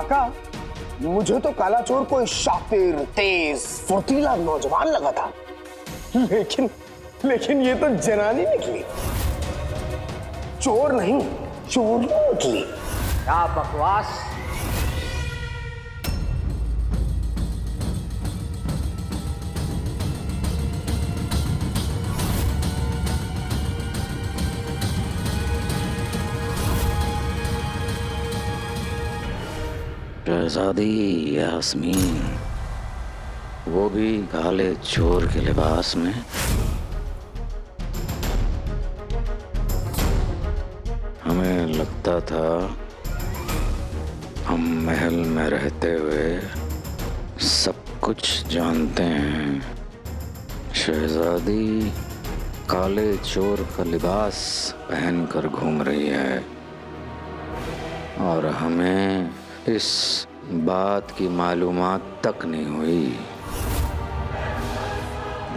काका, मुझे तो काला चोर कोई शातिर, तेज, फुर्तीला नौजवान लगा था, लेकिन ये तो जनानी निकली। चोर नहीं, चोरी निकली। क्या बकवास। शहजादी यास्मीन, वो भी काले चोर के लिबास में। हमें लगता था हम महल में रहते हुए सब कुछ जानते हैं। शहजादी काले चोर का लिबास पहनकर घूम रही है और हमें इस बात की मालूमात तक नहीं हुई।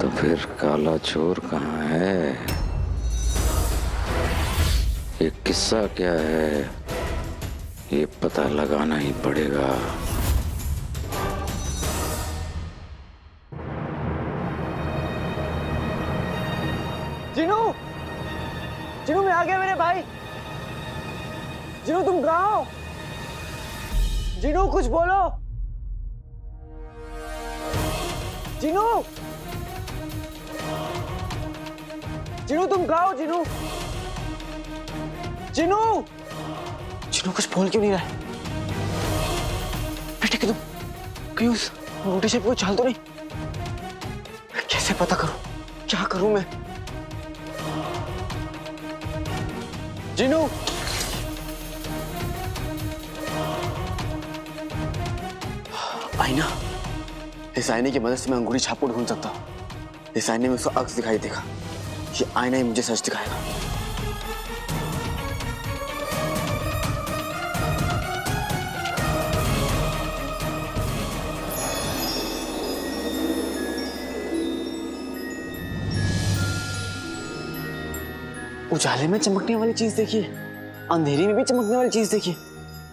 तो फिर काला चोर कहाँ है? ये किस्सा क्या है, ये पता लगाना ही पड़ेगा। जिनू, जिनू मैं आ गया मेरे भाई। जिनू तुम कहाँ हो? जिनू कुछ बोलो। जिनू, जिनू तुम कहाँ हो? जिनू, जिनू, जिनू कुछ बोल क्यों नहीं रहा है? बेटे तुम कहीं उस मोटे शेप को चाल तो नहीं? कैसे पता करूं? क्या करूं मैं? जिनू, आईना, इस आईने की मदद से मैं अंगूठी छाप को ढूंढ सकता हूँ। इस आईने में उसका अक्स दिखाई देगा। ये आईना ही मुझे सच दिखाएगा। उजाले में चमकने वाली चीज देखिए, अंधेरे में भी चमकने वाली चीज देखिए,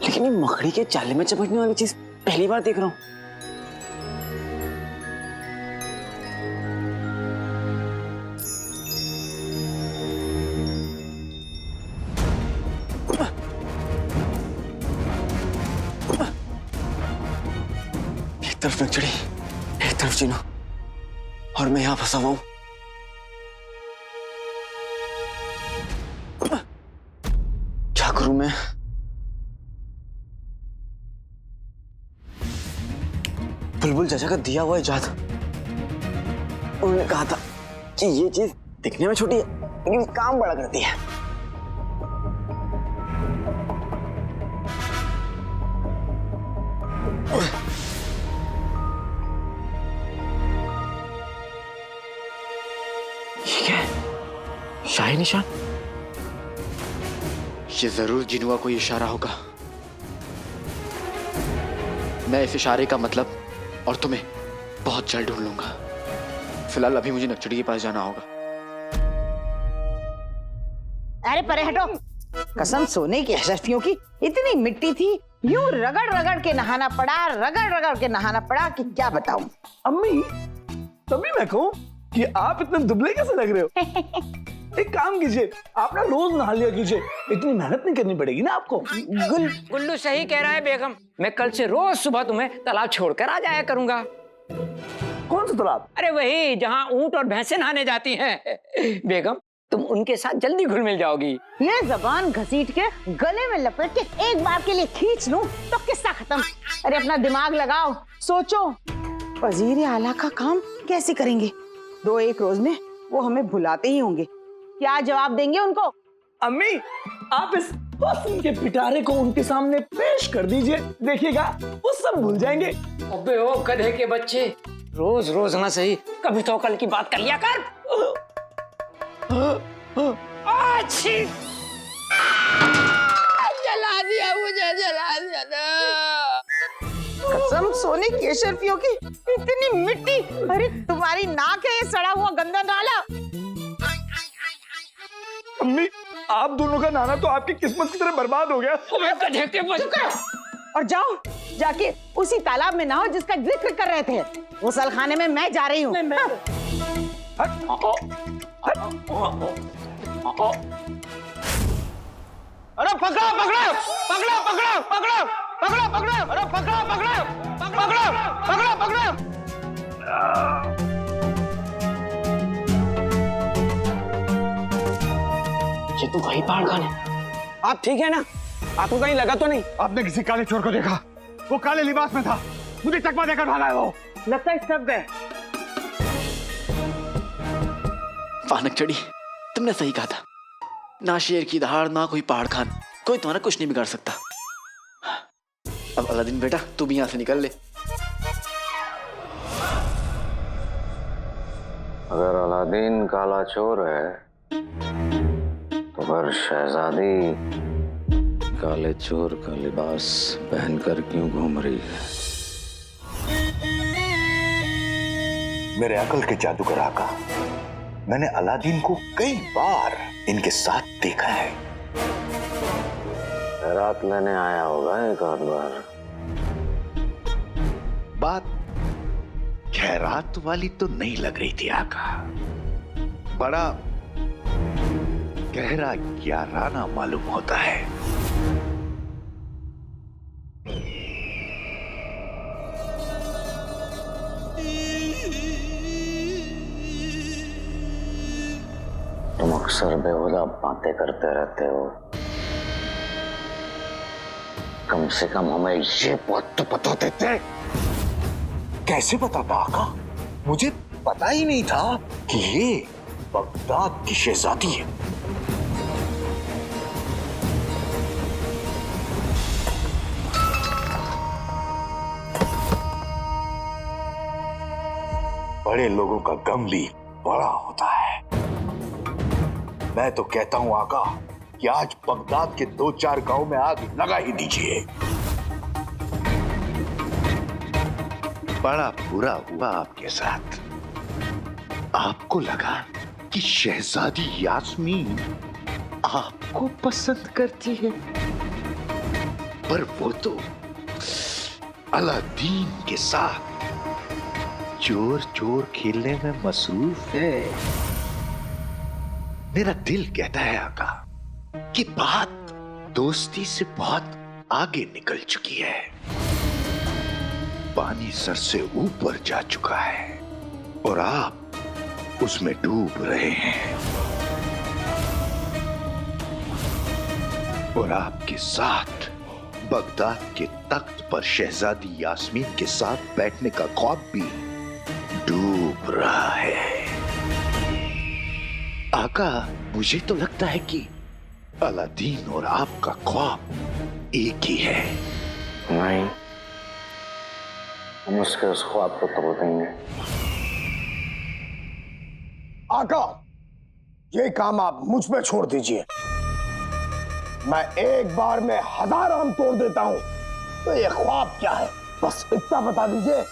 लेकिन ये मकड़ी के जाले में चमकने वाली चीज पहली बार देख रहा हूं। एक तरफ नक्चड़ी, एक तरफ जीनो, और मैं यहां फंसा हुआ हूं। क्या करूं मैं? बुलबुल चाचा का दिया हुआ इजाद, उन्होंने कहा था कि ये चीज दिखने में छोटी है लेकिन काम बड़ा करती है। ये क्या है? शाही निशान? ये जरूर जिनुआ को इशारा होगा। मैं इस इशारे का मतलब और तुम्हें बहुत जल्द ढूंढ लूंगा। फिलहाल अभी मुझे नक्चड़ी के पास जाना होगा। अरे परे हटो। कसम सोने की हशफियों की इतनी मिट्टी थी, यूं रगड़ रगड़ के नहाना पड़ा, रगड़ रगड़ के नहाना पड़ा कि क्या बताऊं। अम्मी, तभी मैं कहूं कि आप इतने दुबले कैसे लग रहे हो? एक काम कीजिए, आप ना रोज नहा लिया कीजिए, इतनी मेहनत नहीं करनी पड़ेगी ना आपको। गुल्लू सही कह रहा है बेगम, मैं कल से रोज सुबह तुम्हें तालाब छोड़कर आ जाया करूंगा। कौन सा तालाब? अरे वही जहाँ ऊंट और भैंसें नहाने जाती हैं। बेगम तुम उनके साथ जल्दी घुल मिल जाओगी। ये जबान घसीट के गले में लपेट के एक बार के लिए खींच लूं तो किस्सा खत्म। अरे अपना दिमाग लगाओ, सोचो वजीर आला का काम कैसे करेंगे। 2-1 रोज में वो हमें भुलाते ही होंगे। क्या जवाब देंगे उनको? अम्मी, आप इस हुस्न के पिटारे को उनके सामने पेश कर दीजिए, देखिएगा वो सब भूल जाएंगे। अबे ओ गधे के बच्चे, रोज रोज ना सही, कभी तो कल की बात कर लिया कर। अच्छी जला दिया मुझे, जला दिया ना। कसम सोने की अशरफियों की इतनी मिट्टी। अरे तुम्हारी नाक है ये सड़ा हुआ गंदा नाला। अम्मी, आप दोनों का नाना तो आपकी किस्मत की तरह बर्बाद हो गया। गधे के बच्चे। और जाओ जाके उसी तालाब में नहाओ जिसका जिक्र कर रहे थे। गुसलखाने में मैं जा रही हूँ। अरे पकड़ो पकड़ो पकड़ो पकड़ो पकड़ो पकड़ो पकड़ो अरे पकड़ो पकड़ो पकड़ो पकड़ो पकड़ो। ये तो वही पहाड़ खान है। आप ठीक है ना? आपको कहीं लगा तो नहीं? आपने किसी काले चोर को देखा? वो काले लिबास में था, मुझे चकमा देकर भागा है वो। लगता है सब गए। फानक चढ़ी, तुमने सही कहा था। ना शेर की दहाड़, ना कोई पहाड़ खान, कोई तुम्हारा कुछ नहीं बिगाड़ सकता। अब अलादीन बेटा, तू भी यहां से निकल ले। अगर अलादीन काला चोर है तो फिर शहजादी काले चोर का लिबास पहनकर क्यों घूम रही है? मेरे अकल के जादूगर आका, मैंने अलादीन को कई बार इनके साथ देखा है। रात लेने आया होगा एक आध बार। बात खैरात वाली तो नहीं लग रही थी आका, बड़ा गहरा याराना मालूम होता है। तुम अक्सर बेहुदा बातें करते रहते हो, कम से कम हमें ये बात तो बता देते। कैसे पता था आका? मुझे पता ही नहीं था कि ये बगदाद की शहजादी है। बड़े लोगों का गम भी बड़ा होता है। मैं तो कहता हूं आका कि आज बगदाद के 2-4 गांव में आग लगा ही दीजिए। बड़ा बुरा हुआ आपके साथ। आपको लगा कि शहजादी यास्मीन आपको पसंद करती है, पर वो तो अलादीन के साथ चोर चोर खेलने में मसरूफ है। मेरा दिल कहता है आका कि बात दोस्ती से बहुत आगे निकल चुकी है। पानी सर से ऊपर जा चुका है और आप उसमें डूब रहे हैं। और आपके साथ बगदाद के तख्त पर शहजादी यास्मीन के साथ बैठने का ख्वाब भी डूब रहा है। आका, मुझे तो लगता है कि अलादीन और आपका ख्वाब एक ही है। नहीं, हम उसके उस ख्वाब को तोड़ देंगे। आका, ये काम आप मुझ पे छोड़ दीजिए। मैं एक बार में 1000 आम तोड़ देता हूं। तो ये ख्वाब क्या है, बस इतना बता दीजिए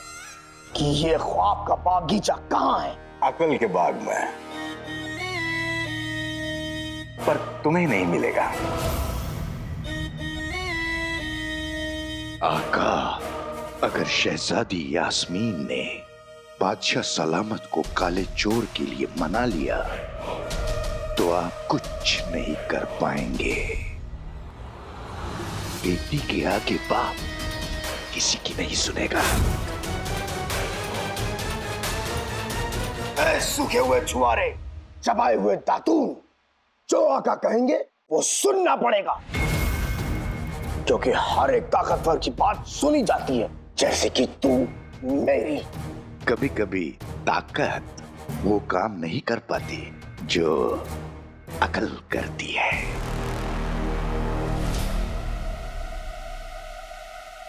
कि ये ख्वाब का बागीचा कहां है। अकल के बाग में, पर तुम्हें नहीं मिलेगा। आका, अगर शहजादी यास्मीन ने बादशाह सलामत को काले चोर के लिए मना लिया तो आप कुछ नहीं कर पाएंगे। बेटी के आगे बाप किसी की नहीं सुनेगा। सूखे हुए छुआरे, चबाए हुए दातून, जो आका कहेंगे वो सुनना पड़ेगा, क्योंकि हर एक ताकतवर की बात सुनी जाती है, जैसे कि तू मेरी। कभी कभी ताकत वो काम नहीं कर पाती जो अकल करती है।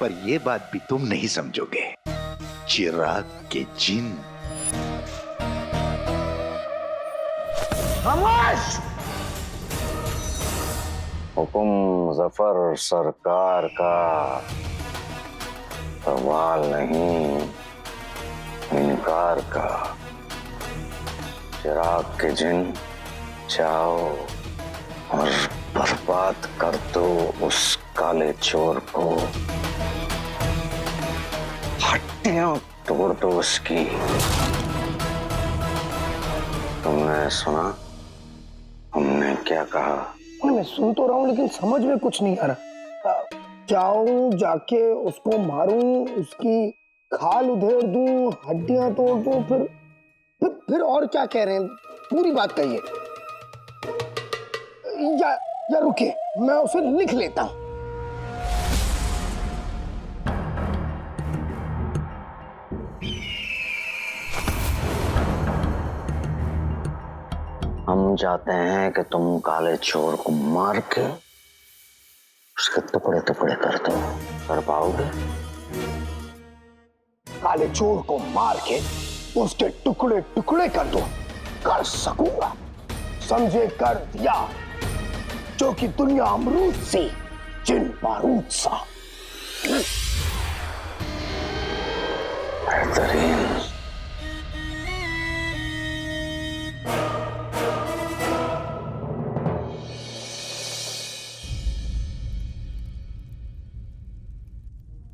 पर ये बात भी तुम नहीं समझोगे। चिराग के जिन। खामोश! हुक्म जफर सरकार का, सवाल नहीं इनकार का। चिराग के जिन, जाओ और बर्बाद कर दो उस काले चोर को। हड्डियां तोड़ दो उसकी। तुमने सुना हमने क्या कहा? मैं सुन तो रहा हूँ लेकिन समझ में कुछ नहीं आ रहा। जाऊं जाके उसको मारूं, उसकी खाल उधेड़ दूं, हड्डियां तोड़ दूं, फिर और क्या कह रहे हैं? पूरी बात कहिए। या रुकिए, मैं उसे लिख लेता हूं। हम चाहते हैं कि तुम काले चोर को मार के उसके टुकड़े टुकड़े कर दो। कर पाओगे? काले चोर को मार के उसके टुकड़े टुकड़े कर दो। कर सकूंगा, समझे? कर दिया। जो कि दुनिया अमरूद सी, जिन बारूद सा। बेहतरीन।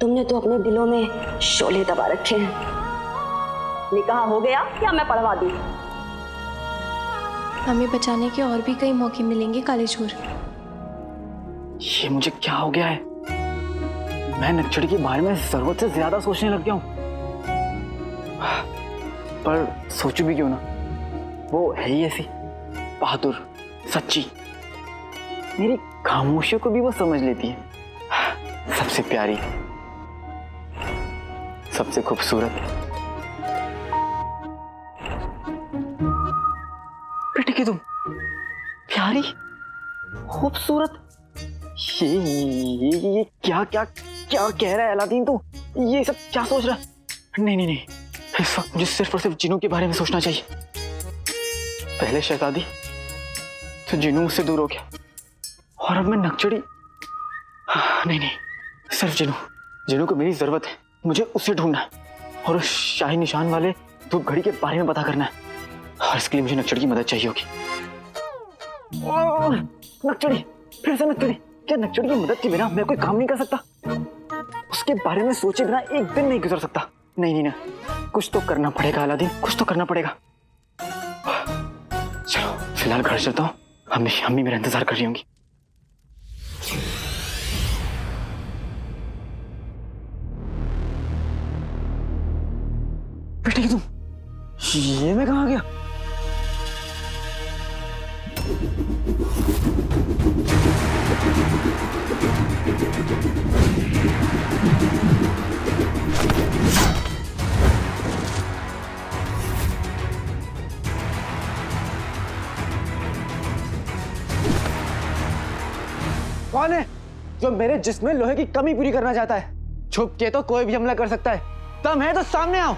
तुमने तो अपने दिलों में शोले दबा रखे हैं। निकाह हो गया या मैं पढ़वा दूं? हमें बचाने के और भी कई मौके मिलेंगे काले चोर। ये मुझे क्या हो गया है? मैं नक्सड़ी के बारे में जरूरत से ज्यादा सोचने लग गया हूं। पर सोचूं भी क्यों ना, वो है ही ऐसी बहादुर, सच्ची। मेरी खामोशियों को भी वो समझ लेती है। सबसे प्यारी, सबसे खूबसूरत। बेटे की तुम प्यारी, खूबसूरत, ये क्या क्या क्या कह रहा है अलादीन? तू ये सब क्या सोच रहा है? नहीं नहीं नहीं, इस वक्त मुझे सिर्फ और सिर्फ जिनू के बारे में सोचना चाहिए। पहले शहजादी तो जिनू मुझसे दूर हो गया, और अब मैं नक्सड़ी। नहीं नहीं, सिर्फ जिनू। जिनू को मेरी जरूरत है। मुझे उसे ढूंढना है और उस शाही निशान वाले धूप घड़ी के बारे में पता करना है, और इसके लिए मुझे नक्सड़ी की मदद चाहिए होगी। नक्सड़ी, फिर से नक्सड़ी। क्या नक्सड़ी की मदद के बिना मैं कोई काम नहीं कर सकता? उसके बारे में सोचे बिना एक दिन नहीं गुजर सकता। नहीं नहीं ना, कुछ तो करना पड़ेगा अलादीन, कुछ तो करना पड़ेगा। चलो फिलहाल घर चलता हूँ, अम्मी मेरा इंतजार कर रही होंगी। बेटे तुम, ये मैं कहाँ गया? कौन है जो मेरे जिस्म में लोहे की कमी पूरी करना चाहता है? छुप के तो कोई भी हमला कर सकता है। दम है तो सामने आओ।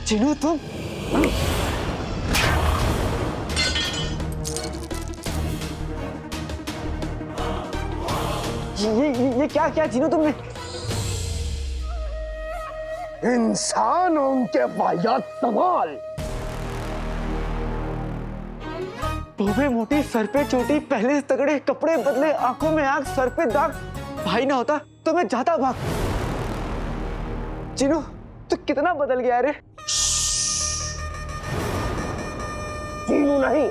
जिनू तुम, ये क्या क्या जिनू तुमने? इंसान और उनके वाहियात सवाल। टोपे मोटी, सर पे चोटी, पहले से तगड़े, कपड़े बदले, आंखों में आग, सर पे दाग। भाई ना होता तो मैं जाता भाग। जिनू तू कितना बदल गया रे। जीनू नहीं,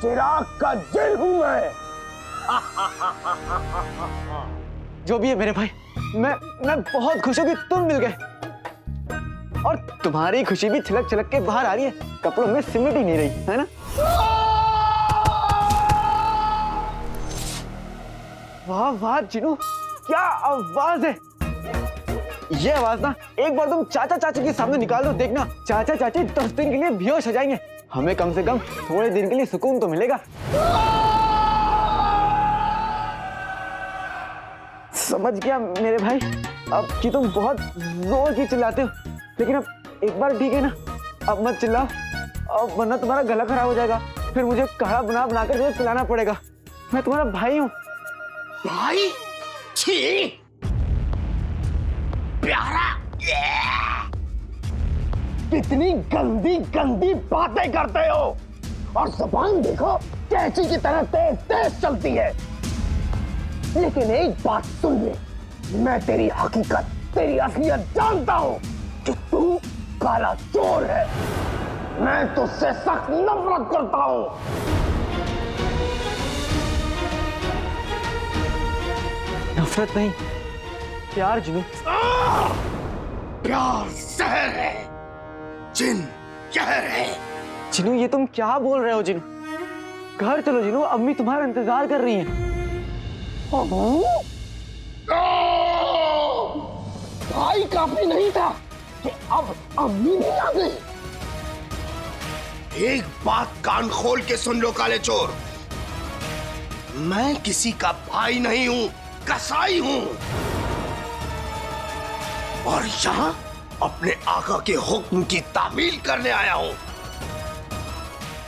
चिराग का जिन हूं मैं। जो भी है मेरे भाई, मैं बहुत खुश हूं कि तुम मिल गए, और तुम्हारी खुशी भी छिलक छिलक के बाहर आ रही है, कपड़ों में सिमट ही नहीं रही है ना? वाह वाह जिनू, क्या आवाज है। ये आवाज ना एक बार तुम चाचा चाची के सामने निकाल दो, देखना चाचा चाची 10 दिन के लिए बेहोश हो जाएंगे। हमें कम से कम थोड़े दिन के लिए सुकून तो मिलेगा। समझ गया मेरे भाई, अब कि तुम बहुत जोर की चिल्लाते हो, लेकिन अब एक बार ठीक है ना, अब मत चिल्लाओ, अब वरना तुम्हारा गला खराब हो जाएगा, फिर मुझे काढ़ा बनाकर तुम्हें पिलाना पड़ेगा। मैं तुम्हारा भाई हूँ। भाई? छी! प्यारा! कितनी गंदी गंदी बातें करते हो, और जुबान देखो कैंची की तरह तेज तेज चलती है। लेकिन एक बात सुन ले, मैं तेरी हकीकत, तेरी असलियत जानता हूं कि तू काला चोर है। मैं तुझसे सख्त नफरत करता हूं। नफरत नहीं, प्यार जिनू। प्यार जहर है, जिन जहर है। जिनू ये तुम क्या बोल रहे हो जिनू? घर चलो जिनू, अम्मी तुम्हारा इंतजार कर रही हैं। भाई काफी नहीं था कि अब अम्मी भी आ गई। एक बात कान खोल के सुन लो काले चोर, मैं किसी का भाई नहीं हूं, कसाई हूं, और यहां अपने आका के हुक्म की तामील करने आया हूं।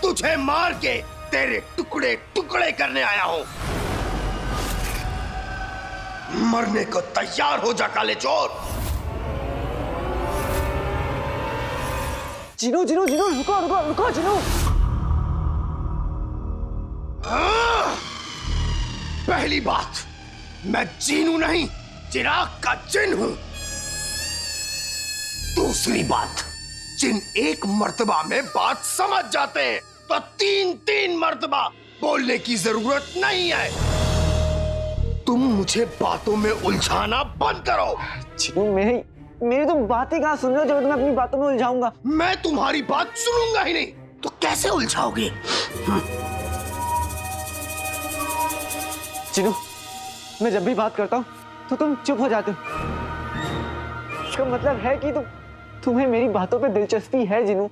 तुझे मार के तेरे टुकड़े टुकड़े करने आया हूं। मरने को तैयार हो जा काले चोर। जिनू जिनू जिनू, रुको रुको रुको जिनू। पहली बात, मैं जीनू नहीं, चिराग का जिन हूं। दूसरी बात, जिन एक मर्तबा में बात समझ जाते हैं तो तीन तीन मर्तबा बोलने की जरूरत नहीं है। तुम मुझे बातों में उलझाना बंद करो। जिनू मेरी तो बातें कहाँ सुन रहे हो, जब मैं अपनी बातों में उलझाऊंगा। मैं तुम्हारी बात सुनूंगा ही नहीं, तो कैसे उलझाओगे? जिनू, मैं जब भी बात करता हूँ तो तुम चुप हो जाते हो। इसका मतलब है कि तुम्हें मेरी बातों पे दिलचस्पी है जिनू।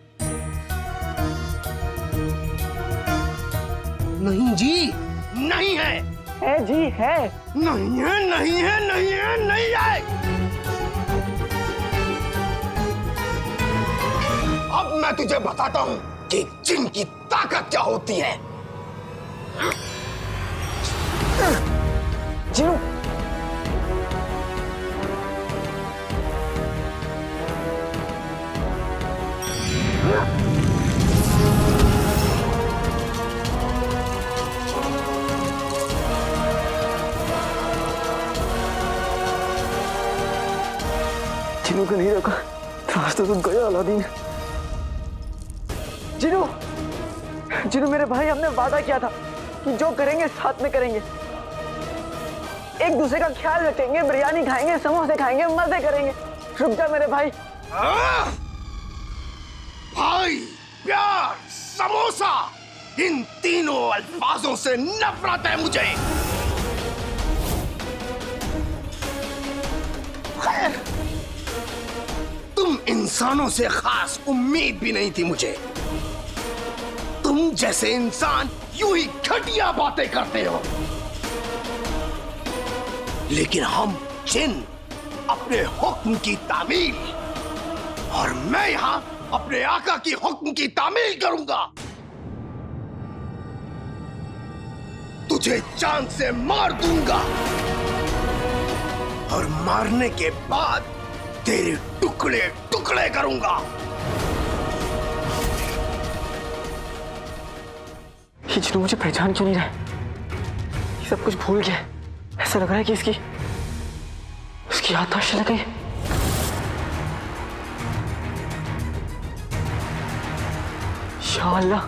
नहीं जी, नहीं है। है जी है। नहीं है, नहीं है, नहीं है, नहीं है। अब मैं तुझे बताता हूं कि जिन की ताकत क्या होती है। जिनू, जिनू को नहीं रोका तो आज तो तुम गए अलादीन। जिनू, जिनू मेरे भाई, हमने वादा किया था कि जो करेंगे साथ में करेंगे, एक दूसरे का ख्याल रखेंगे, बिरयानी खाएंगे, समोसे खाएंगे, मजे करेंगे। रुक जा मेरे भाई। भाई, प्यार, समोसा, इन तीनों अल्फाजों से नफरत है मुझे। खैर, तुम इंसानों से खास उम्मीद भी नहीं थी मुझे। तुम जैसे इंसान यूं ही घटिया बातें करते हो, लेकिन हम जिन अपने हुक्म की तामील, और मैं यहां अपने आका की हुक्म की तामील करूंगा। तुझे जान से मार दूंगा, और मारने के बाद तेरे टुकड़े टुकड़े करूंगा। ये जिनू मुझे पहचान क्यों नहीं रहा है? ये सब कुछ भूल गया। ऐसा लग रहा है कि इसकी याददाश्त चली गई। या अल्लाह,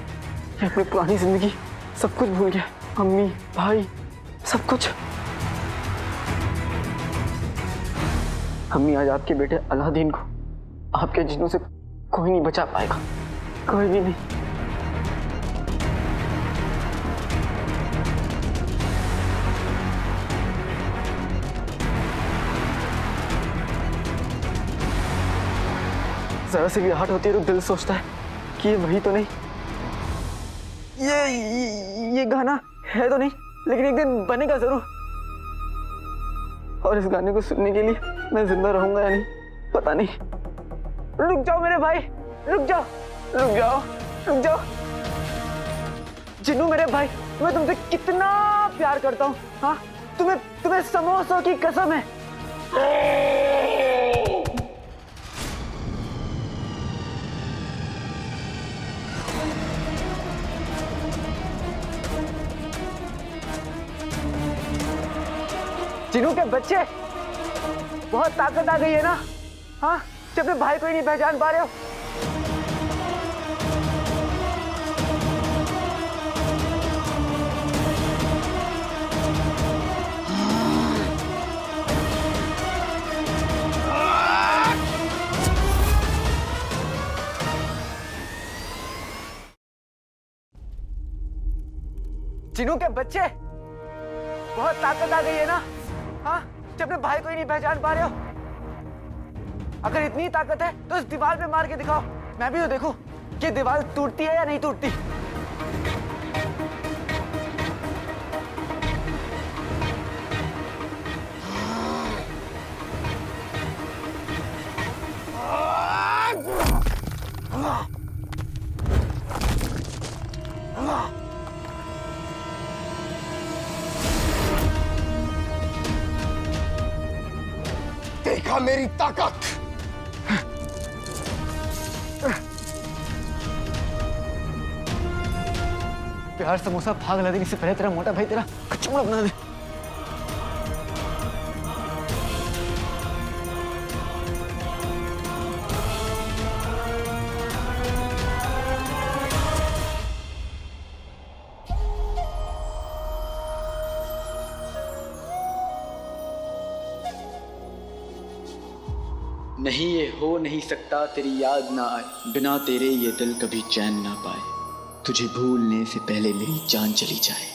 ये अपनी पुरानी जिंदगी सब कुछ भूल गया। अम्मी, भाई, सब कुछ। अम्मी, आज आपके बेटे अलादीन को आपके जिन्नों से कोई नहीं बचा पाएगा, कोई भी नहीं। जरा से भी आहट होती है तो दिल सोचता है कि ये वही तो नहीं, ये गाना है तो नहीं, लेकिन एक दिन बनेगा जरूर। और इस गाने को सुनने के लिए मैं जिंदा रहूंगा या नहीं पता नहीं। रुक जाओ मेरे भाई, रुक जाओ, रुक जाओ, रुक जाओ। जिन्नू मेरे भाई, मैं तुमसे कितना प्यार करता हूँ। हाँ, तुम्हें समोसों की कसम है। जिन्नू के बच्चे, बहुत ताकत आ गई है ना? हाँ, जब अपने भाई को ही नहीं पहचान पा रहे हो। जिन्नू के बच्चे, बहुत ताकत आ गई है ना? हाँ, जब अपने भाई को ही नहीं पहचान पा रहे हो। अगर इतनी ताकत है तो इस दीवार पे मार के दिखाओ, मैं भी तो देखूं कि दीवार टूटती है या नहीं टूटती। देखा मेरी ताकत? प्यार समोसा भाग ला दे, इससे पहले तेरा मोटा भाई तेरा कचौड़ा बना दे। नहीं ये हो नहीं सकता तेरी याद ना आए, बिना तेरे ये दिल कभी चैन ना पाए, तुझे भूलने से पहले मेरी जान चली जाए।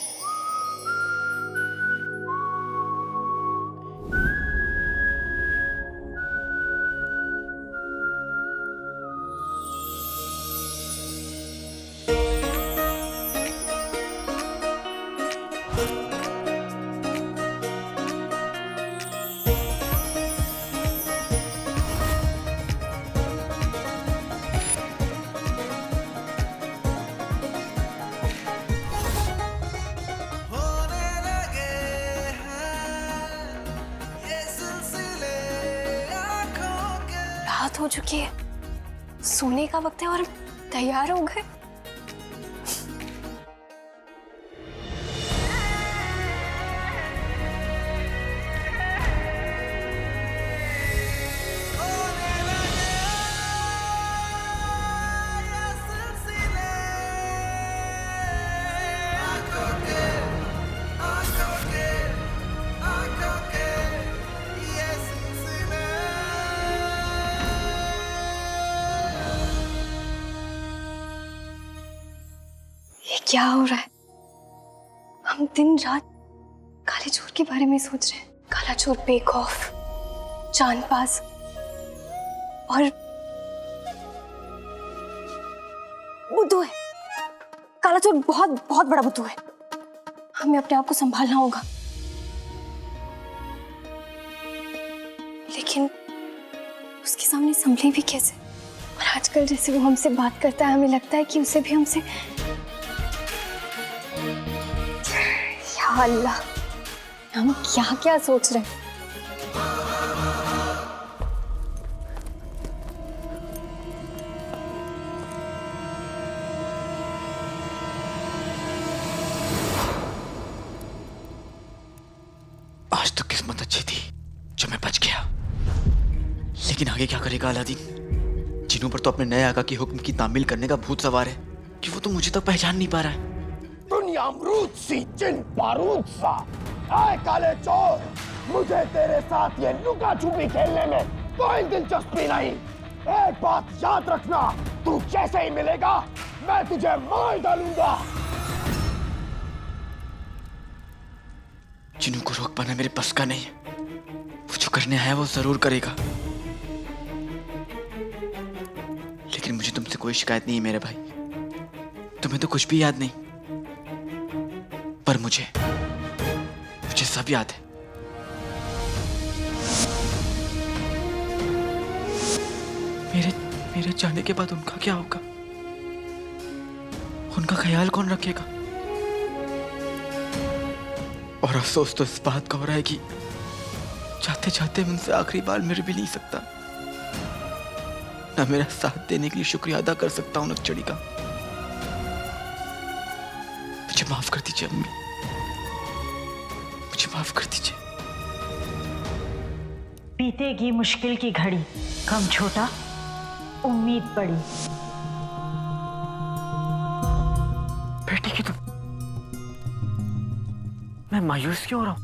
रात हो चुकी है, सोने का वक्त है और तैयार हो गए। क्या हो रहा है? हम दिन रात काले चोर के बारे में सोच रहे हैं। काला चोर, बेक ऑफ, चांदबाज और बुद्धू है। काला चोर बहुत बहुत बड़ा बुद्धू है। हमें अपने आप को संभालना होगा। लेकिन उसके सामने संभले भी कैसे? और आजकल जैसे वो हमसे बात करता है, हमें लगता है कि उसे भी हमसे। या अल्लाह, हम क्या क्या सोच रहे हैं। आज तो किस्मत अच्छी थी जो मैं बच गया, लेकिन आगे क्या करेगा अलादीन? जिन्हों पर तो अपने नए आका की हुक्म की तामील करने का भूत सवार है कि वो तो मुझे तक पहचान नहीं पा रहा है। दुनिया अमरूद सी, जिन बारूद सा। आए काले चोर, मुझे तेरे साथ ये लुका छुपी खेलने में कोई दिलचस्पी नहीं। एक बात याद रखना, तू जैसे ही मिलेगा मैं तुझे मार डालूंगा। जिन्हों को रोक पाना मेरे बस का नहीं है। वो जो करने आया वो जरूर करेगा। लेकिन मुझे तुमसे कोई शिकायत नहीं है मेरे भाई। तुम्हें तो कुछ भी याद नहीं, पर मुझे सब याद है। मेरे जाने के बाद उनका क्या होगा? उनका ख्याल कौन रखेगा? और अफसोस तो इस बात का हो रहा है कि चाहते चाहते मैं उनसे आखिरी बार मिल भी नहीं सकता, न मेरा साथ देने के लिए शुक्रिया अदा कर सकता हूं नक्चड़ी का। मुझे माफ कर दीजिए अम्मी, मुझे माफ कर दीजिए। बीतेगी मुश्किल की घड़ी, गम छोटा उम्मीद बड़ी। बेटी की तुम, मैं मायूस क्यों हो रहा हूं?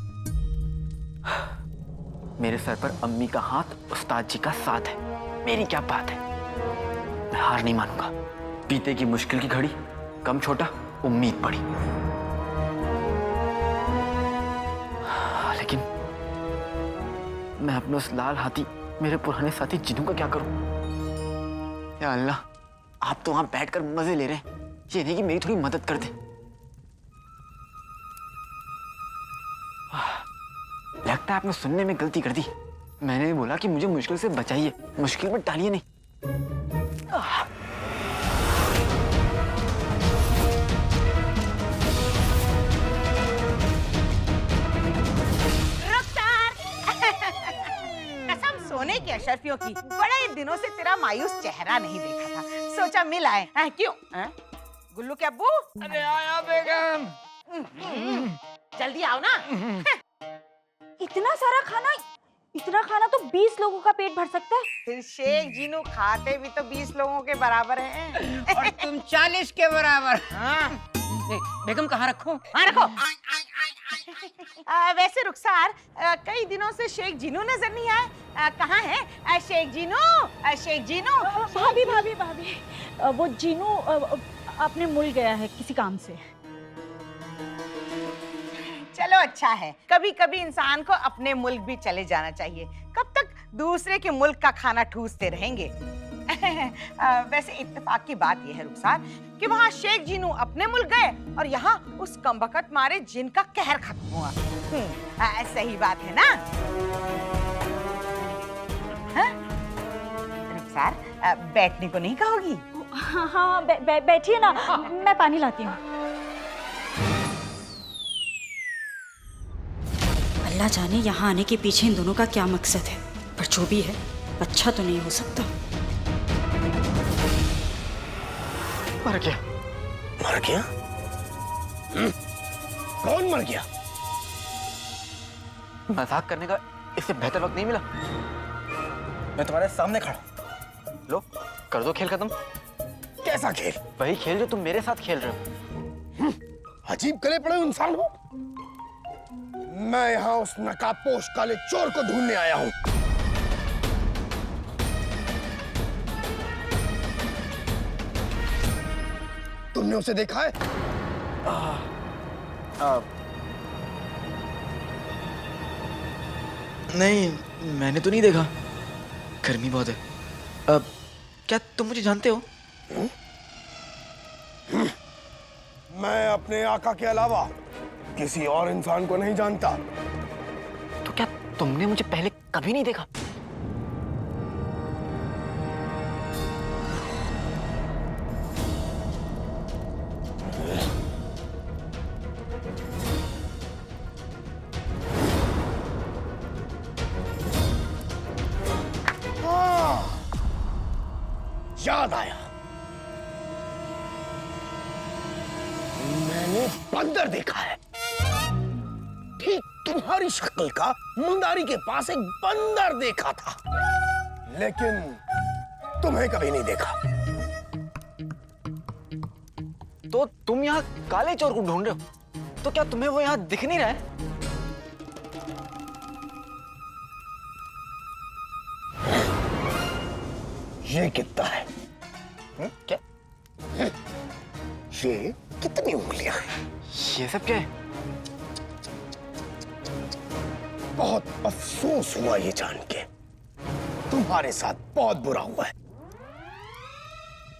मेरे सर पर अम्मी का हाथ, उस्ताद जी का साथ है। मेरी क्या बात है, मैं हार नहीं मानूंगा। बीतेगी मुश्किल की घड़ी, गम छोटा उम्मीद बड़ी। लेकिन मैं अपने उस लाल हाथी, मेरे पुराने साथी जिन्नू का क्या करूं? या अल्लाह, आप तो वहां बैठकर मजे ले रहे हैं, ये नहीं कि मेरी थोड़ी मदद कर दे। लगता है आपने सुनने में गलती कर दी। मैंने भी बोला कि मुझे मुश्किल से बचाइए, मुश्किल में डालिए नहीं। कसम सोने की अशरफियों की, बड़े दिनों से तेरा मायूस चेहरा नहीं देखा था, सोचा मिल आए। क्यों गुल्लू के अब्बू? अरे आया बेगम। जल्दी आओ ना। इतना सारा खाना, इतना खाना तो 20 लोगों का पेट भर सकता है। फिर शेख जीनू खाते भी तो 20 लोगों के बराबर हैं। और तुम 40 के बराबर। हाँ। बेगम कहाँ रखो? हाँ रखो। वैसे रुखसार, कई दिनों से शेख जीनू नजर नहीं आए, कहाँ है शेख जीनू? शेख जीनू। भाभी भाभी भाभी, वो जीनू अपने मुल्क गया है किसी काम से। चलो अच्छा है, कभी कभी इंसान को अपने मुल्क भी चले जाना चाहिए। कब तक दूसरे के मुल्क का खाना ठूसते रहेंगे? वैसे इत्तेफाक की बात यह है रुखसार कि वहाँ शेख जीनू अपने मुल्क गए और यहाँ उस कमबख्त मारे जिन का कहर खत्म हुआ। सही बात है ना? रुखसार, बैठने को नहीं कहोगी? हाँ बैठिए ना, मैं पानी लाती हूँ। अल्लाह जाने यहाँ आने के पीछे इन दोनों का क्या मकसद है, पर जो भी है अच्छा तो नहीं हो सकता। मर गया। मर गया? कौन मर गया? मजाक करने का इससे बेहतर वक्त नहीं मिला। मैं तुम्हारे सामने खड़ा, लो कर दो खेल खत्म। कैसा खेल? वही खेल जो तुम मेरे साथ खेल रहे हो। अजीब गले पड़े इंसान हो। मैं यहाँ उस नकाबपोश काले चोर को ढूंढने आया हूँ। तुमने उसे देखा है? नहीं, मैंने तो नहीं देखा, गर्मी बहुत है। क्या तुम मुझे जानते हो? मैं अपने आका के अलावा किसी और इंसान को नहीं जानता। तो क्या तुमने मुझे पहले कभी नहीं देखा? हाँ, याद आया। मैंने बंदर देखा है, ठीक तुम्हारी शक्ल का मुंदारी के पास एक बंदर देखा था, लेकिन तुम्हें कभी नहीं देखा। तो तुम यहाँ काले चोर को ढूंढ रहे हो, तो क्या तुम्हें वो यहाँ दिख नहीं रहा है? ये कितना है? क्या? ये कितनी उंगलियां हैं? ये सब क्या है? बहुत अफसोस हुआ ये जान के, तुम्हारे साथ बहुत बुरा हुआ है।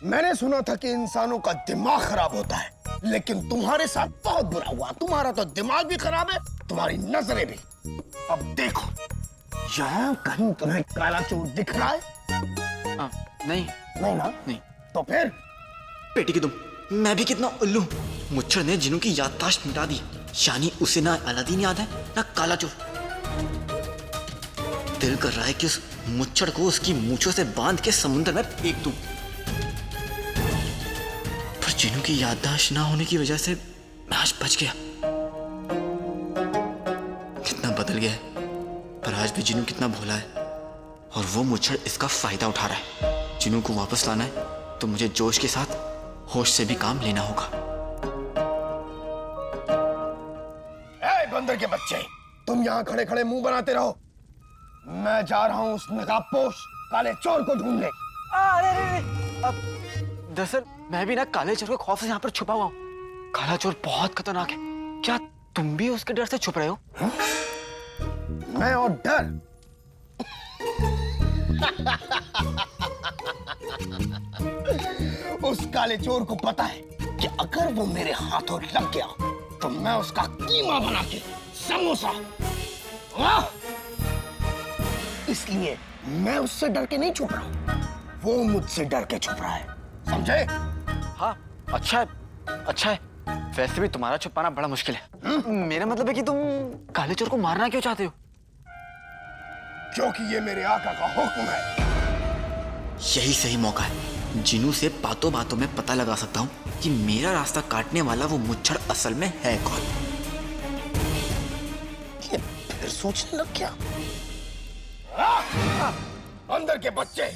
मैंने सुना था कि इंसानों का दिमाग खराब होता है, लेकिन तुम्हारे साथ बहुत बुरा हुआ। तुम्हारा तो दिमाग भी खराब है, तुम्हारी नजरें भी। अब देखो, यहाँ कहीं तुम्हें काला चोर दिख रहा है? नहीं नहीं ना? नहीं। तो फिर बेटी की तुम, मैं भी कितना उल्लू। मुच्छर ने जिनों की याददाश्त मिटा दी, यानी उसे ना अलादीन याद है ना काला चोर। दिल कर रहा है कि उस मुच्छर को उसकी मूंछों से बांध के समुद्र में फेंक दूं, पर जिनों की याददाश्त ना होने की वजह से मैं आज बच गया। कितना बदल गया है, पर आज भी जिनू कितना भोला है, और वो मुच्छर इसका फायदा उठा रहा है। जिनू को वापस लाना है तो मुझे जोश के साथ होश से भी काम लेना होगा। ए बंदर के बच्चे, तुम यहाँ खड़े खड़े मुंह बनाते रहो। मैं जा रहा हूँ उस नकाबपोश काले चोर को ढूंढने। अरे अब दरअसल मैं भी ना काले चोर के खौफ से यहाँ पर छुपा हुआ हूँ। काला चोर बहुत खतरनाक है। क्या तुम भी उसके डर से छुप रहे हो? मैं और डर? उस काले चोर को पता है कि अगर वो मेरे हाथों लग गया तो मैं उसका कीमा बना के समोसा। इसलिए मैं उससे डर के नहीं छुप रहा हूं, वो मुझसे डर के छुप रहा है, समझे? हाँ, अच्छा है, अच्छा है। वैसे भी तुम्हारा छुपाना बड़ा मुश्किल है। मेरा मतलब है कि तुम काले चोर को मारना क्यों चाहते हो? क्योंकि ये मेरे आका का हुक्म है। यही सही मौका है। जिनू से बातों बातों में पता लगा सकता हूँ कि मेरा रास्ता काटने वाला वो मुच्छर असल में है कौन। ये फिर सोचने लग गया। अंदर के बच्चे,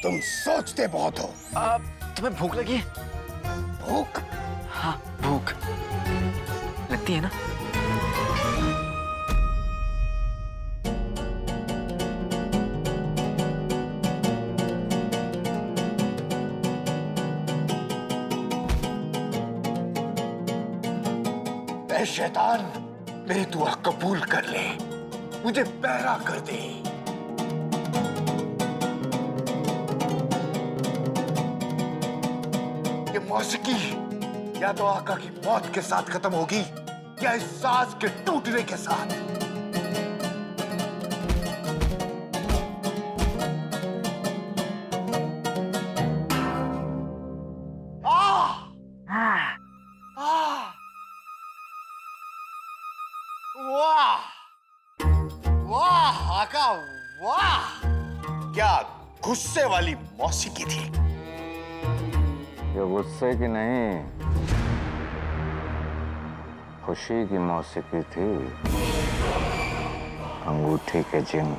तुम सोचते बहुत हो। तुम्हें भूख लगी है? भूख? हाँ, भूख लगती है ना? ऐ शैतान, मेरी दुआ कबूल कर ले, मुझे पैरा कर दे। ये मौसीकी या तो आका की मौत के साथ खत्म होगी या इस सांस के टूटने के साथ। वाह वाह आका वाह, क्या गुस्से वाली मौसीकी थी। ये गुस्से की नहीं, खुशी की मौसीकी थी। अंगूठी के जिन,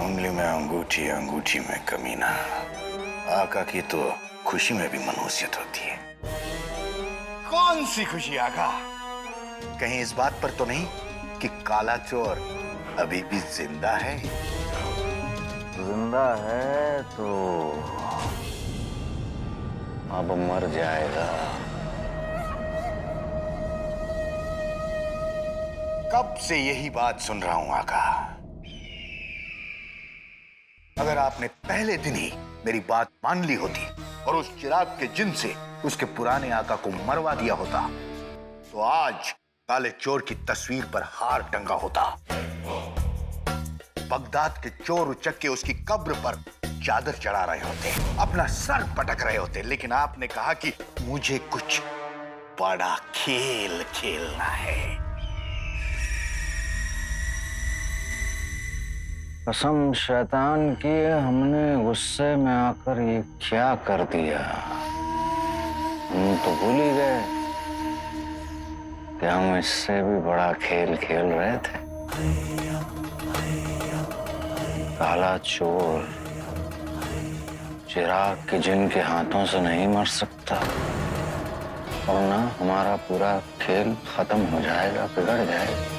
उंगली में अंगूठी, अंगूठी में कमीना। आका की तो खुशी में भी मनहूसियत होती है। कौन सी खुशी आका? कहीं इस बात पर तो नहीं कि काला चोर अभी भी जिंदा है? जिंदा है तो अब मर जाएगा। कब से यही बात सुन रहा हूं आका। अगर आपने पहले दिन ही मेरी बात मान ली होती और उस चिराग के जिन से उसके पुराने आका को मरवा दिया होता तो आज काले चोर की तस्वीर पर हार टंगा होता। बगदाद के चोर उचक के उसकी कब्र पर चादर चढ़ा रहे होते, अपना सर पटक रहे होते, लेकिन आपने कहा कि मुझे कुछ बड़ा खेल खेलना है। कसम शैतान की, हमने गुस्से में आकर ये क्या कर दिया। हम तो भूल ही गए कि हम इससे भी बड़ा खेल खेल रहे थे। काला चोर चिराग के जिन के हाथों से नहीं मर सकता, और ना हमारा पूरा खेल खत्म हो जाएगा, बिगड़ जाएगा।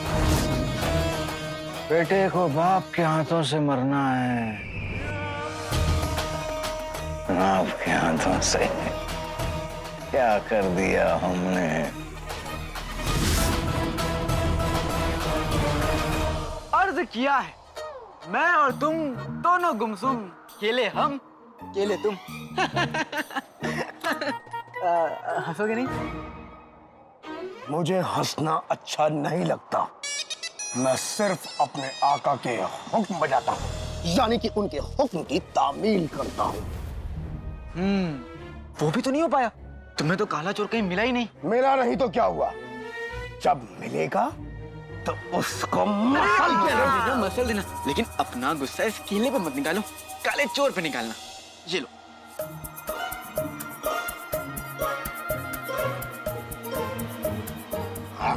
बेटे को बाप के हाथों से मरना है, बाप के हाथों से। क्या कर दिया हमने। अर्ज किया है, मैं और तुम दोनों गुमसुम, केले हम केले तुम। हंसोगे नहीं? मुझे हंसना अच्छा नहीं लगता। मैं सिर्फ अपने आका के हुक्म बजाता हूं। यानी कि उनके हुक्म की तामील करता हूँ। वो भी तो नहीं हो पाया। तुम्हें तो काला चोर कहीं मिला ही नहीं। मिला नहीं तो क्या हुआ, जब मिलेगा तो उसको मसल के देना, मसल देना, लेकिन अपना गुस्सा इस केले पे मत निकालो, काले चोर पे निकालना। ये लो। हाँ?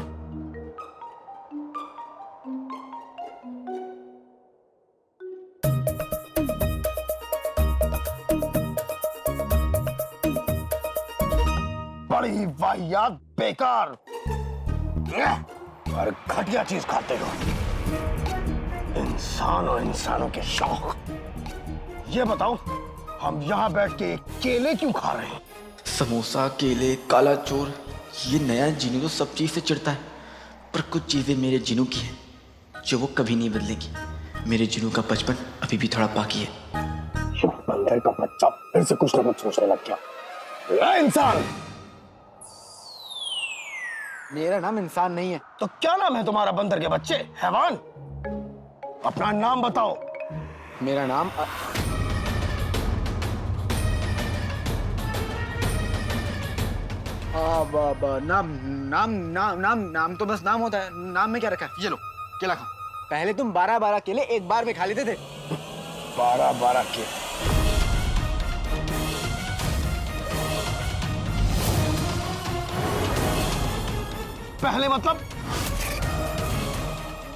बड़ी वाहियात, बेकार और घटिया चीज खाते हो। इंसान और इंसानों के शौक। ये बताओ, हम यहाँ बैठ के केले क्यों खा रहे हैं? समोसा, केले, काला चोर, ये नया जीनू तो सब चीज से चिढ़ता है, पर कुछ चीजें मेरे जीनू की हैं जो वो कभी नहीं बदलेगी। मेरे जीनू का बचपन अभी भी थोड़ा बाकी है। ये बंदर का बच्चा फिर से कुछ न कुछ सोचने लग गया। ए इंसान! मेरा नाम इंसान नहीं है। तो क्या नाम है तुम्हारा बंदर के बच्चे? हैवान, अपना नाम बताओ। मेरा नाम नाम नाम नाम नाम नाम तो बस नाम होता है। नाम में क्या रखा है? ये लो केला खाओ। पहले तुम 12-12 केले एक बार में खा लेते थे। 12-12 के पहले मतलब?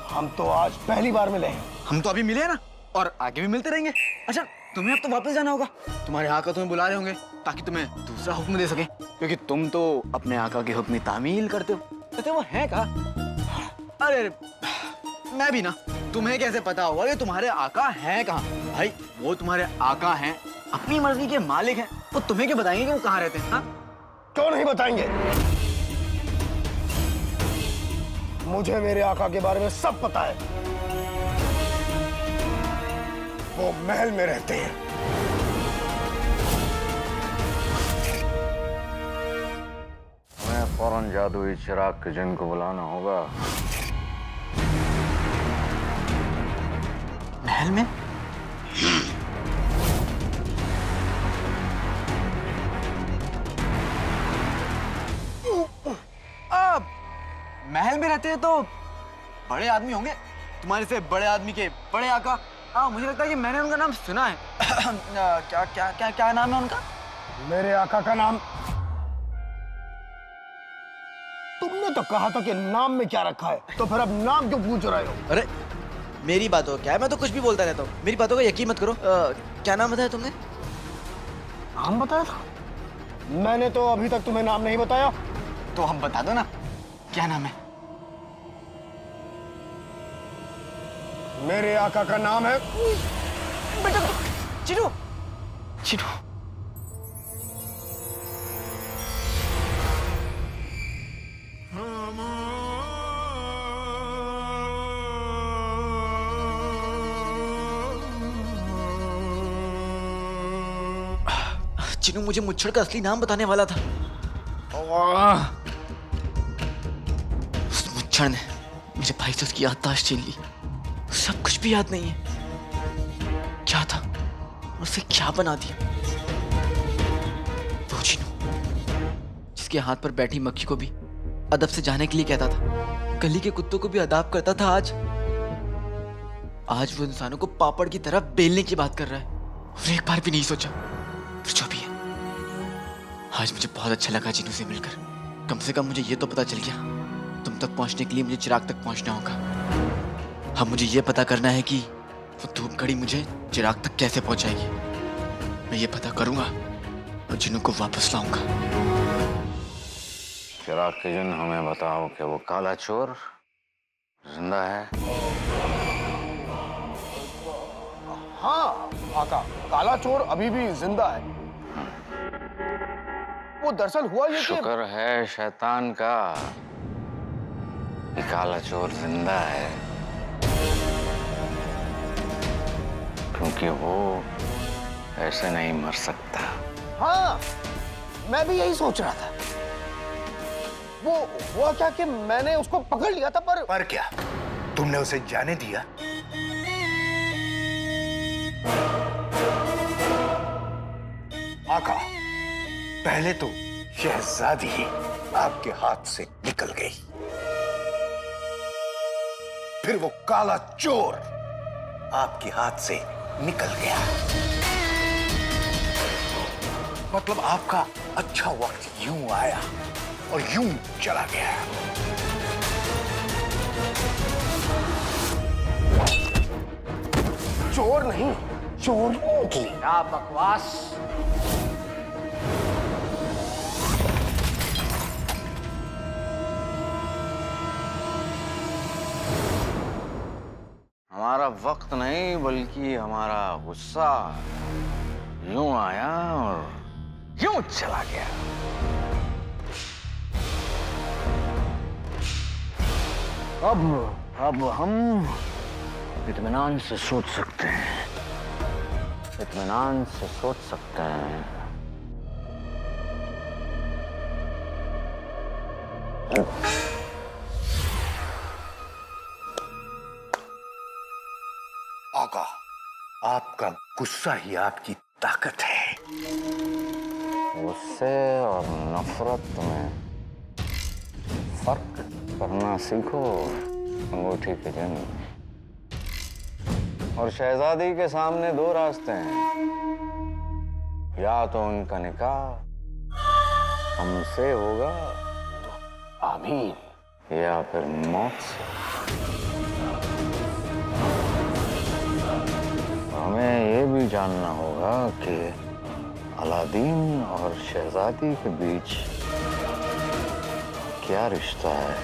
हम तो आज पहली बार मिले हैं। हम तो अभी मिले हैं ना, और आगे भी मिलते रहेंगे। अच्छा, तुम्हें अब तो वापस जाना होगा। तुम्हारे आका तुम्हें बुला रहे होंगे ताकि तुम्हें दूसरा हुक्म दे सके, क्योंकि तुम तो अपने आका के हुक्म की तामील करते हो। तो वो है कहाँ? अरे मैं भी ना, तुम्हें कैसे पता होगा कि तुम्हारे आका हैं कहाँ? भाई वो तुम्हारे आका हैं, अपनी मर्जी के मालिक हैं, वो तुम्हें क्या बताएंगे कि वो कहाँ रहते हैं? हाँ? क्यों नहीं बताएंगे? मुझे मेरे आका के बारे में सब पता है। वो महल में रहते हैं। मैं फौरन जादुई चिराग के जिन को बुलाना होगा। महल में? महल में रहते हैं तो बड़े आदमी होंगे, तुम्हारे से बड़े आदमी के बड़े आका। हाँ, मुझे लगता है कि मैंने उनका नाम सुना है। क्या क्या क्या क्या नाम है उनका? मेरे आका का नाम? तुमने तो कहा था कि नाम में क्या रखा है, तो फिर अब नाम क्यों पूछ रहे हो? अरे मेरी बात हो क्या है, मैं तो कुछ भी बोलता रहता हूँ। मेरी बातों का यकीन मत करो। क्या नाम बताया तुमने? नाम बताया था? मैंने तो अभी तक तुम्हें नाम नहीं बताया। तो हम बता दो ना, क्या नाम है? मेरे आका का नाम है बेटा चिरू। चिरू चिनू मुझे मुच्छड़ का असली नाम बताने वाला था। उस मुच्छड़ ने मेरे भाई से उसकी याददाश्त छीन ली। सब कुछ भी याद नहीं है। क्या था, उसे क्या बना दिया? वो चिनू जिसके हाथ पर बैठी मक्खी को भी अदब से जाने के लिए कहता था, गली के कुत्तों को भी अदाब करता था, आज वो इंसानों को पापड़ की तरह बेलने की बात कर रहा है। और एक बार भी नहीं सोचा। फिर जो भी है, आज मुझे बहुत अच्छा लगा चिनू से मिलकर। कम से कम मुझे ये तो पता चल गया, तुम तक पहुंचने के लिए मुझे चिराग तक पहुंचना होगा। अब मुझे ये पता करना है कि वो धूप घड़ी मुझे चिराग तक कैसे पहुंचाएगी। मैं ये पता करूंगा और चिनू को वापस लाऊंगा। चिराग के जिन, हमें बताओ कि वो काला चोर जिंदा है? हाँ आका, काला चोर अभी भी जिंदा है। वो दरअसल हुआ ये कि शुक्र है शैतान का कि काला चोर जिंदा है, क्योंकि वो ऐसे नहीं मर सकता। हाँ, मैं भी यही सोच रहा था। वो हुआ क्या कि मैंने उसको पकड़ लिया था, पर क्या तुमने उसे जाने दिया? आका, पहले तो शहजादी आपके हाथ से निकल गई, फिर वो काला चोर आपके हाथ से निकल गया। मतलब आपका अच्छा वक्त यूं आया और यूं चला गया। चोर नहीं, चोर निकली। क्या बकवास। हमारा वक्त नहीं बल्कि हमारा गुस्सा यूं आया और यूं चला गया। अब हम इत्मीनान से सोच सकते हैं, इत्मीनान से सोच सकते हैं। आका, आपका गुस्सा ही आपकी ताकत है। गुस्से और नफरत में फर्क करना सीखो अंगूठी के जन। और शहजादी के सामने दो रास्ते हैं, या तो उनका निकाह हमसे होगा, आमीन, या फिर मौत से। हमें ये भी जानना होगा कि अलादीन और शहजादी के बीच क्या रिश्ता है।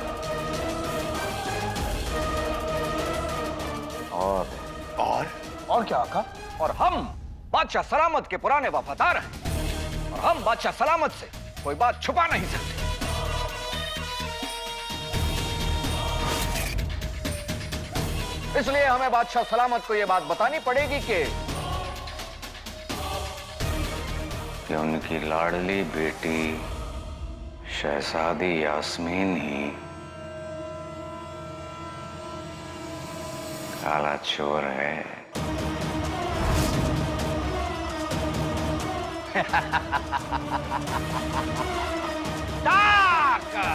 और क्या आका? और हम बादशाह सलामत के पुराने वफादार हैं, और हम बादशाह सलामत से कोई बात छुपा नहीं सकते। इसलिए हमें बादशाह सलामत को यह बात बतानी पड़ेगी कि उनकी लाडली बेटी शहजादी यास्मीन ही काला चोर है। टाका!